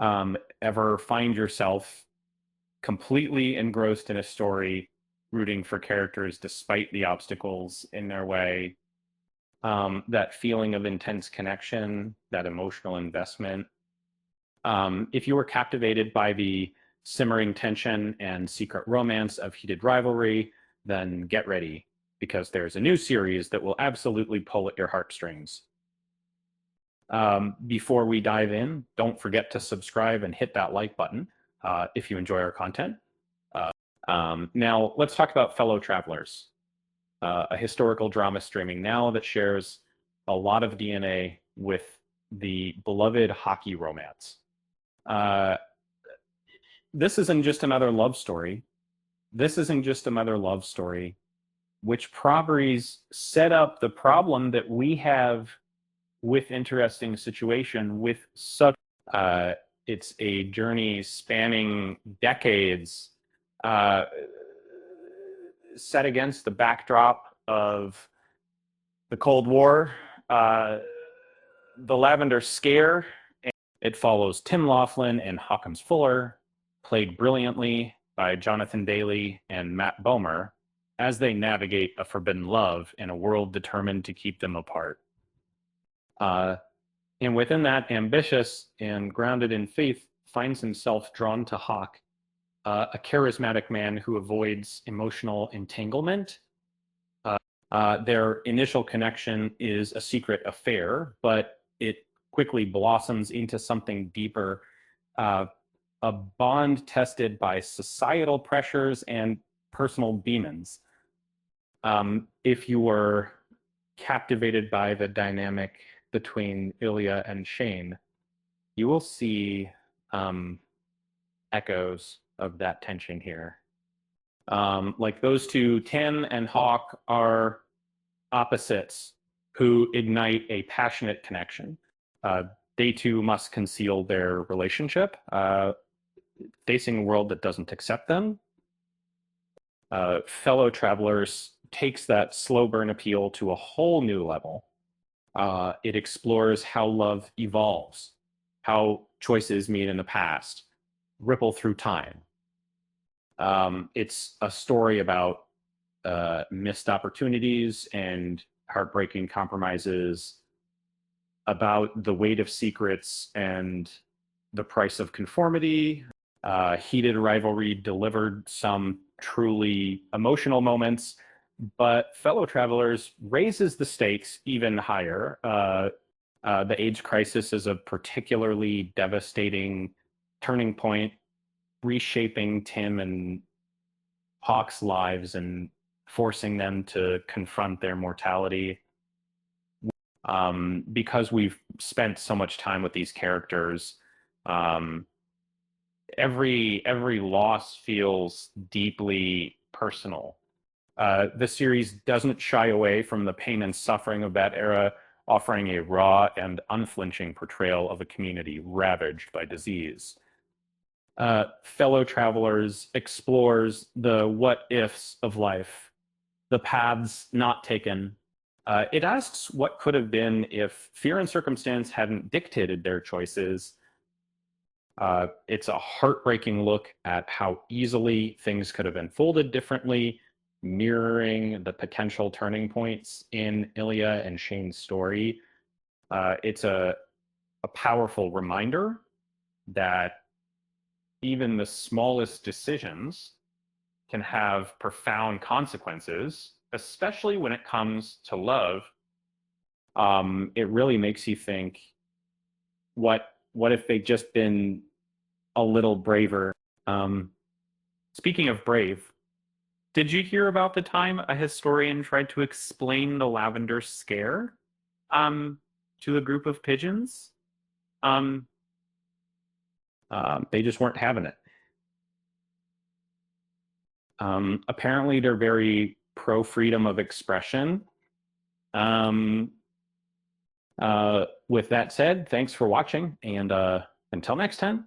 Ever find yourself completely engrossed in a story, rooting for characters despite the obstacles in their way? That feeling of intense connection, that emotional investment. If you were captivated by the simmering tension and secret romance of Heated Rivalry, then get ready, because there's a new series that will absolutely pull at your heartstrings. Before we dive in, don't forget to subscribe and hit that like button if you enjoy our content. Now, let's talk about Fellow Travelers, a historical drama streaming now that shares a lot of DNA with the beloved hockey romance. Uh, this isn't just another love story. This isn't just another love story. Which properties set up the problem that we have with interesting situation with such. Uh, it's a journey spanning decades, uh, set against the backdrop of the Cold War, uh, the Lavender Scare. It follows Tim Laughlin and Hawkins Fuller, played brilliantly by Jonathan Daly and Matt Bomer, as they navigate a forbidden love in a world determined to keep them apart. And within that, ambitious and grounded in faith, finds himself drawn to Hawk, a charismatic man who avoids emotional entanglement. Their initial connection is a secret affair, but it quickly blossoms into something deeper, a bond tested by societal pressures and personal demons. If you were captivated by the dynamic between Ilya and Shane, you will see echoes of that tension here. Like those two, Tim and Hawk are opposites who ignite a passionate connection. They too must conceal their relationship, facing a world that doesn't accept them. Fellow Travelers takes that slow burn appeal to a whole new level. It explores how love evolves, how choices made in the past ripple through time. It's a story about missed opportunities and heartbreaking compromises, about the weight of secrets and the price of conformity. Heated Rivalry delivered some truly emotional moments, but Fellow Travelers raises the stakes even higher. The AIDS crisis is a particularly devastating turning point, reshaping Tim and Hawk's lives and forcing them to confront their mortality. Because we've spent so much time with these characters, every loss feels deeply personal. The series doesn't shy away from the pain and suffering of that era, offering a raw and unflinching portrayal of a community ravaged by disease. Fellow Travelers explores the what ifs of life, the paths not taken. It asks what could have been if fear and circumstance hadn't dictated their choices. It's a heartbreaking look at how easily things could have unfolded differently, mirroring the potential turning points in Ilya and Shane's story. It's a powerful reminder that even the smallest decisions can have profound consequences, especially when it comes to love. It really makes you think, what if they'd just been a little braver? Speaking of brave, did you hear about the time a historian tried to explain the lavender scare um, to a group of pigeons? Um, they just weren't having it. Apparently, they're very pro freedom of expression. With that said, thanks for watching, and until next time.